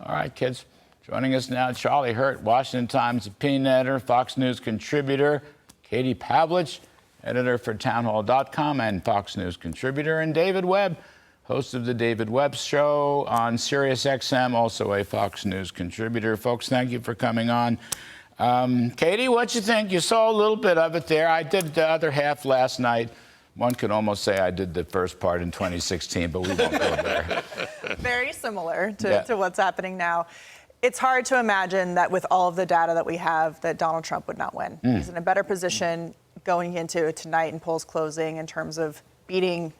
All right, kids. Joining us now, Charlie Hurt, Washington Times opinion editor, Fox News contributor, Katie Pavlich, editor for townhall.com and Fox News contributor, and David Webb, host of the David Webb Show on Sirius XM, also a Fox News contributor. Folks, thank you for coming on. Katie, what'd you think? You saw a little bit of it there. I did the other half last night. One could almost say I did the first part in 2016, but we won't go there. Very similar to what's happening now. It's hard to imagine that with all of the data that we have, that Donald Trump would not win. He's in a better position going into tonight and polls closing in terms of beating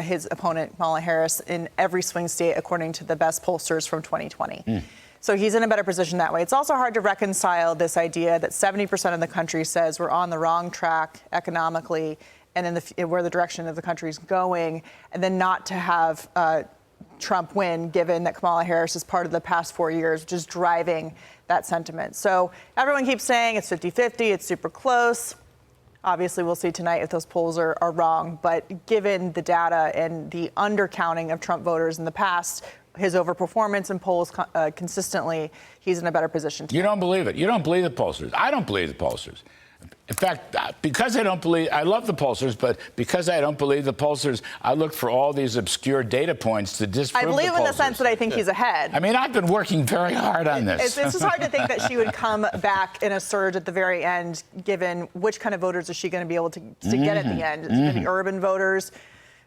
his opponent, Kamala Harris, in every swing state, according to the best pollsters from 2020. So he's in a better position that way. It's also hard to reconcile this idea that 70% of the country says we're on the wrong track economically and in where the direction of the country is going, and then not to have Trump win, given that Kamala Harris is part of the past 4 years, which is driving that sentiment. So everyone keeps saying it's 50-50, it's super close. Obviously, we'll see tonight if those polls are wrong. But given the data and the undercounting of Trump voters in the past, his overperformance in polls consistently, he's in a better position tonight. You don't believe it. You don't believe the pollsters. I don't believe the pollsters. In fact, because I don't believe, I love the pollsters, but because I don't believe the pollsters, I look for all these obscure data points to disprove the pollsters. I believe in the sense that I think he's ahead. I mean, I've been working very hard on this. It's just hard to think that she would come back in a surge at the very end, given which kind of voters is she going to be able to get at the end? Is it going to be urban voters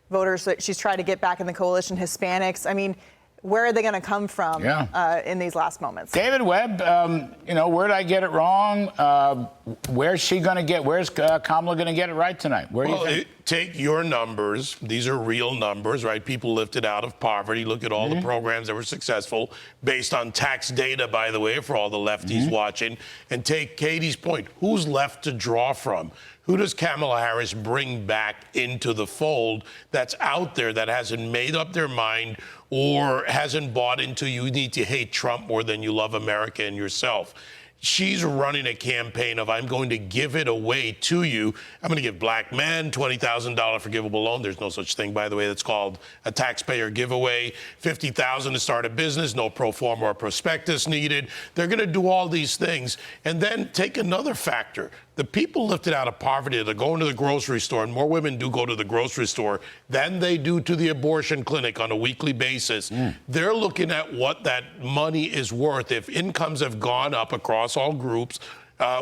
that she's trying to get back in the coalition, Hispanics? I mean, where are they going to come from in these last moments? David Webb, where did I get it wrong? Where's she going to get? Where's Kamala going to get it right tonight? Where do you think? Take your numbers. These are real numbers, right? People lifted out of poverty. Look at all the programs that were successful based on tax data, by the way, for all the lefties watching. And take Katie's point. Who's left to draw from? Who does Kamala Harris bring back into the fold that's out there that hasn't made up their mind or hasn't bought into you need to hate Trump more than you love America and yourself? She's running a campaign of, I'm going to give it away to you. I'm going to give black men $20,000 forgivable loan. There's no such thing, by the way, that's called a taxpayer giveaway. $50,000 to start a business, no pro forma or prospectus needed. They're going to do all these things. And then take another factor. The people lifted out of poverty, they're going to the grocery store, and more women do go to the grocery store than they do to the abortion clinic on a weekly basis. They're looking at what that money is worth. If incomes have gone up across all groups,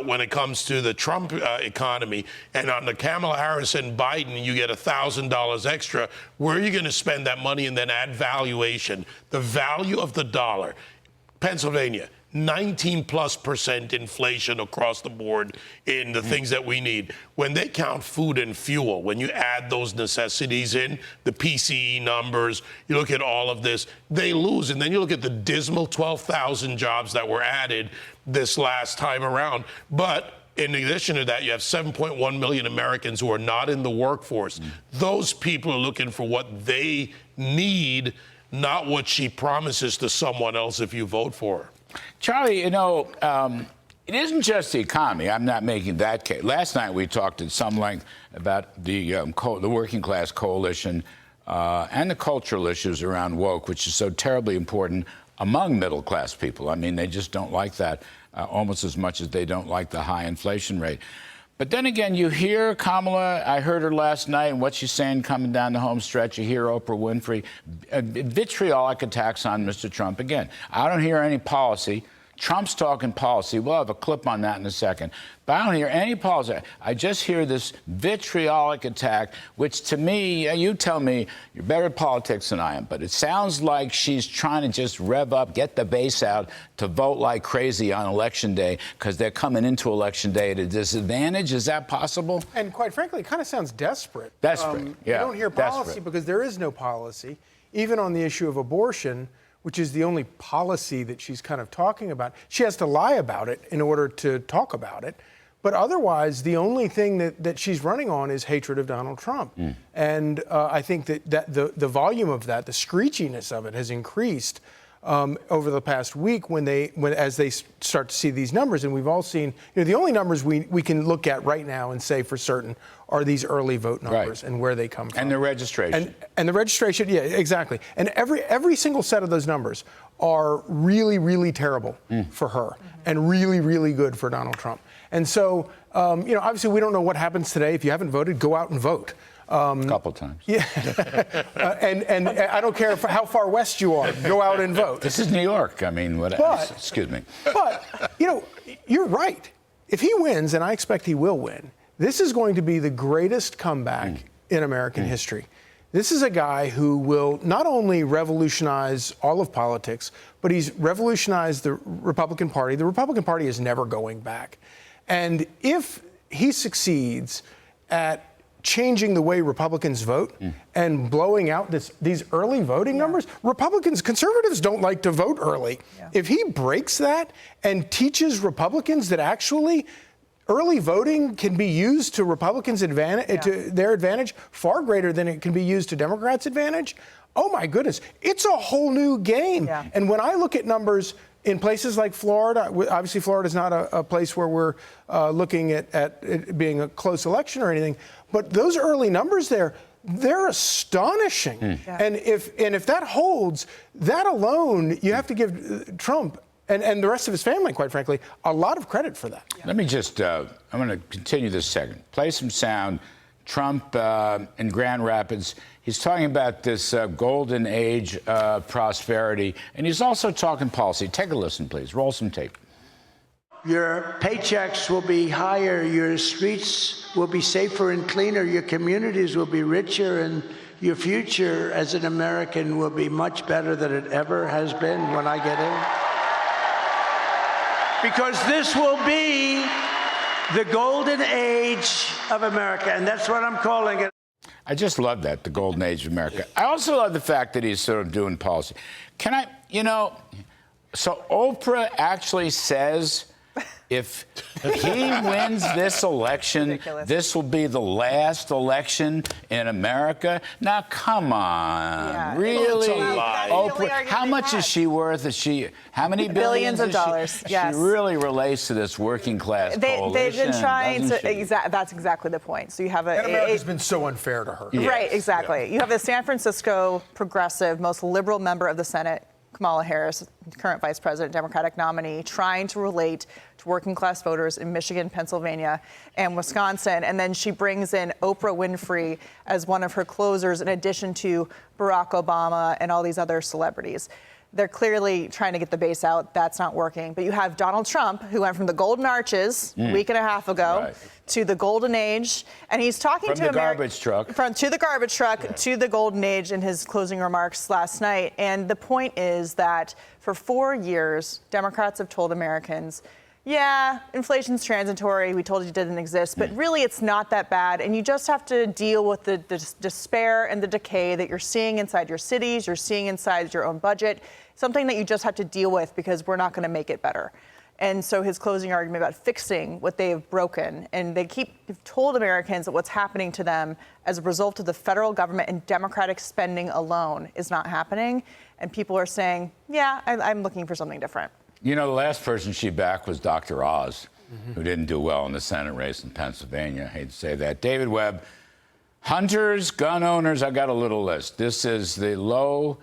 when it comes to the Trump economy, and on the Kamala Harris and Biden, you get $1,000 extra, where are you going to spend that money and then add valuation? The value of the dollar. Pennsylvania, 19+% inflation across the board in the things that we need. When they count food and fuel, when you add those necessities in, the PCE numbers, you look at all of this, they lose. And then you look at the dismal 12,000 jobs that were added this last time around. But in addition to that, you have 7.1 million Americans who are not in the workforce. Those people are looking for what they need, not what she promises to someone else if you vote for her. Charlie, it isn't just the economy. I'm not making that case. Last night we talked at some length about the working class coalition and the cultural issues around woke, which is so terribly important among middle class people. I mean, they just don't like that almost as much as they don't like the high inflation rate. But then again, you hear Kamala, I heard her last night, and what she's saying coming down the home stretch. You hear Oprah Winfrey, vitriolic attacks on Mr. Trump. Again, I don't hear any policy. Trump's talking policy. We'll have a clip on that in a second. But I don't hear any policy. I just hear this vitriolic attack, which to me, you tell me, you're better at politics than I am, but it sounds like she's trying to just rev up, get the base out to vote like crazy on Election Day because they're coming into Election Day at a disadvantage. Is that possible? And quite frankly, it kind of sounds desperate. Desperate, yeah. You don't hear policy because there is no policy, even on the issue of abortion, which is the only policy that she's kind of talking about. She has to lie about it in order to talk about it. But otherwise, the only thing that she's running on is hatred of Donald Trump. And I think that the volume of that, the screechiness of it has increased over the past week as they start to see these numbers. And we've all seen, the only numbers we can look at right now and say for certain are these early vote numbers and where they come from. And the registration. And the registration, yeah, exactly. And every single set of those numbers are really, really terrible for her and really, really good for Donald Trump. And so, obviously we don't know what happens today. If you haven't voted, go out and vote. A couple times. Yeah. And I don't care how far west you are, go out and vote. This is New York. I mean, what? Excuse me. But, you're right. If he wins, and I expect he will win, this is going to be the greatest comeback in American history. This is a guy who will not only revolutionize all of politics, but he's revolutionized the Republican Party. The Republican Party is never going back. And if he succeeds at changing the way Republicans vote and blowing out these early voting numbers, conservatives don't like to vote early. Yeah. If he breaks that and teaches Republicans that actually early voting can be used to Republicans' advantage, to their advantage, far greater than it can be used to Democrats' advantage. Oh my goodness, it's a whole new game. Yeah. And when I look at numbers in places like Florida, obviously Florida is not a place where we're looking at it being a close election or anything, but those early numbers there, they're astonishing. Yeah. And if that holds, that alone, you have to give Trump and the rest of his family, quite frankly, a lot of credit for that. Yeah. Let me just, I'm going to continue this second. Play some sound. Trump in Grand Rapids, he's talking about this golden age of prosperity, and he's also talking policy. Take a listen, please. Roll some tape. Your paychecks will be higher, your streets will be safer and cleaner, your communities will be richer, and your future as an American will be much better than it ever has been when I get in. Because this will be the golden age of America, and that's what I'm calling it. I just love that, the golden age of America. I also love the fact that he's sort of doing policy. Can I, so Oprah actually says if he wins this election, this will be the last election in America. Now, come on, really? Oprah, how much is she worth? How many billions of dollars? Yes. She really relates to this working class coalition. They've been trying to. That's exactly the point. So you have America's been so unfair to her. Yes. Right, exactly. Yeah. You have the San Francisco progressive, most liberal member of the Senate, Kamala Harris, current vice president, Democratic nominee, trying to relate to working class voters in Michigan, Pennsylvania, and Wisconsin. And then she brings in Oprah Winfrey as one of her closers, in addition to Barack Obama and all these other celebrities. They're clearly trying to get the base out. That's not working. But you have Donald Trump, who went from the Golden Arches a week and a half ago to the Golden Age. And he's talking to the garbage truck. To the garbage truck to the Golden Age in his closing remarks last night. And the point is that for 4 years, Democrats have told Americans, yeah, inflation's transitory. We told you it didn't exist, but really it's not that bad. And you just have to deal with the despair and the decay that you're seeing inside your cities, you're seeing inside your own budget, something that you just have to deal with because we're not going to make it better. And so his closing argument about fixing what they have broken, and they told Americans that what's happening to them as a result of the federal government and Democratic spending alone is not happening. And people are saying, yeah, I'm looking for something different. The last person she backed was Dr. Oz, who didn't do well in the Senate race in Pennsylvania. I hate to say that. David Webb, hunters, gun owners, I got a little list. This is the low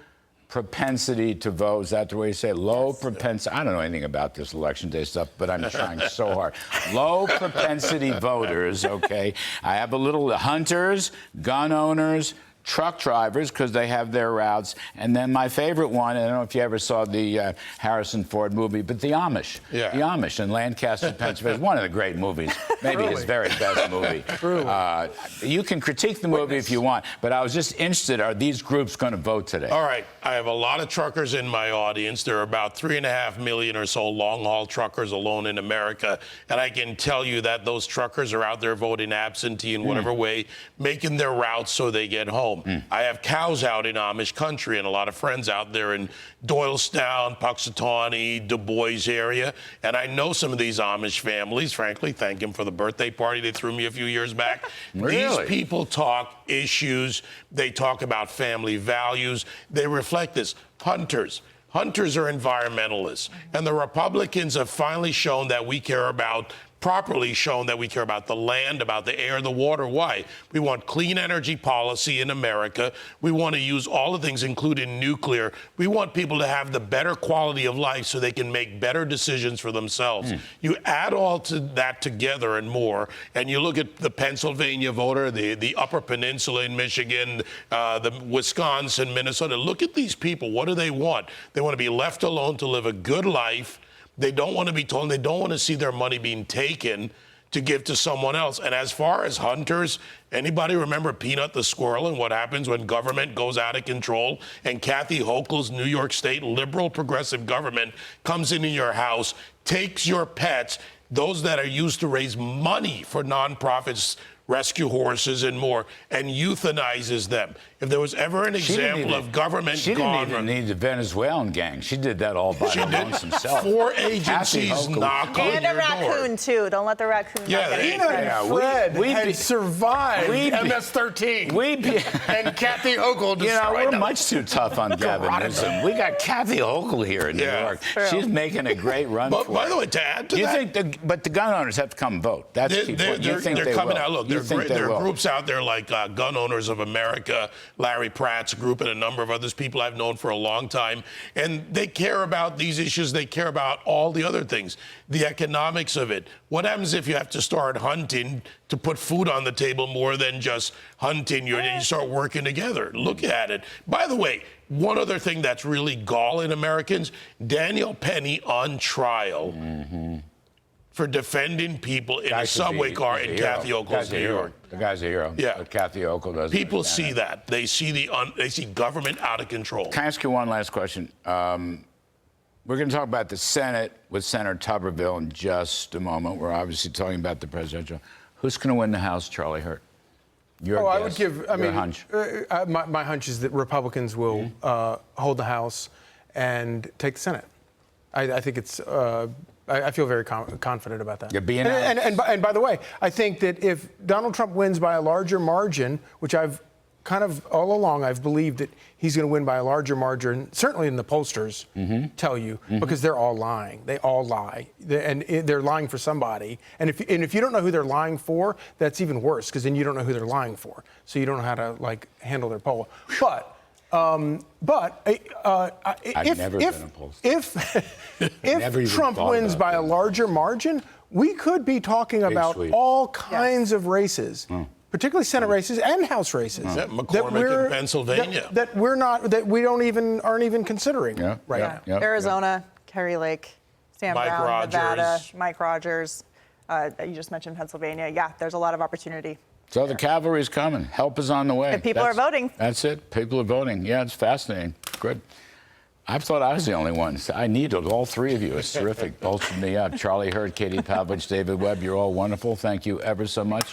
propensity to vote. Is that the way you say it? Low propensity. I don't know anything about this election day stuff, but I'm trying so hard. Low propensity voters, okay? I have a little hunters, gun owners, truck drivers, because they have their routes, and then my favorite one, I don't know if you ever saw the Harrison Ford movie, but the Amish. Yeah. The Amish in Lancaster, Pennsylvania. One of the great movies, maybe his very best movie. You can critique the movie if you want, but I was just interested, are these groups going to vote today? All right, I have a lot of truckers in my audience. There are about 3.5 million or so long-haul truckers alone in America, and I can tell you that those truckers are out there voting absentee in whatever way, making their routes so they get home. I have cows out in Amish country and a lot of friends out there in Doylestown, Puxatawney, Du Bois area. And I know some of these Amish families, frankly, thank them for the birthday party they threw me a few years back. Really? These people talk issues. They talk about family values. They reflect this. Hunters are environmentalists. And the Republicans have finally shown that we care about properly shown that we care about the land, about the air, the water. Why? We want clean energy policy in America. We want to use all the things, including nuclear. We want people to have the better quality of life so they can make better decisions for themselves. You add all to that together and more, and you look at the Pennsylvania voter, the Upper Peninsula in Michigan, the Wisconsin, Minnesota. Look at these people. What do they want? They want to be left alone to live a good life. They don't want to be told, they don't want to see their money being taken to give to someone else. And as far as hunters, anybody remember Peanut the squirrel and what happens when government goes out of control and Kathy Hochul's New York State liberal progressive government comes into your house, takes your pets, those that are used to raise money for nonprofits, rescue horses and more, and euthanizes them. If there was ever an example of government she gone... didn't even need the Venezuelan gang. She did that all by herself. 4 agencies knock on And your a raccoon, door. too. Don't let the raccoon Yeah, knock they- on your door. Tina and Fred we'd had be- survived we'd be- MS-13. We'd be, and Kathy Hochul you know, destroyed we're them. much too tough on Gavin Newsom. We got Kathy Hochul here in New Yeah. York. True. She's making a great run But for by it. the way, to add to You that... think but the gun owners have to come vote. That's the key point. You think they're they coming will. out. Look, You there think they are will. groups out there like Gun Owners of America, Larry Pratt's group, and a number of others, people I've known for a long time. And they care about these issues. They care about all the other things, the economics of it. What happens if you have to start hunting to put food on the table more than just hunting? And you start working together. Look at it. By the way, one other thing that's really galling Americans, Daniel Penny on trial for defending people in a subway car in Kathy Hochul's New York. The guy's a hero. Yeah. But Kathy Hochul doesn't. People understand see it. that. They see government out of control. Can I ask you one last question? We're going to talk about the Senate with Senator Tuberville in just a moment. We're obviously talking about the presidential. Who's going to win the House, Charlie Hurt? Your I guess, would give. I your mean, hunch. my hunch is that Republicans will hold the House and take the Senate. I think it's. I feel very confident about that. You're being and by the way, I think that if Donald Trump wins by a larger margin, which I've kind of all along I've believed that he's going to win by a larger margin, certainly in the pollsters tell you, because they're all lying. They all lie, and they're lying for somebody. And if you don't know who they're lying for, that's even worse, because then you don't know who they're lying for, so you don't know how to handle their poll. If Trump wins by a larger margin, we could be talking about all kinds of races, particularly Senate races and House races, McCormick in Pennsylvania, that we aren't even considering right now. Arizona, Kerry Lake, Sam Mike Brown, Rogers. Nevada, Mike Rogers. You just mentioned Pennsylvania. Yeah, there's a lot of opportunity. So the cavalry's coming. Help is on the way. And people are voting. That's it. People are voting. Yeah, it's fascinating. Good. I thought I was the only one. I need all three of you. It's terrific. Bolstered me up. Charlie Hurt, Katie Pavlich, David Webb, you're all wonderful. Thank you ever so much.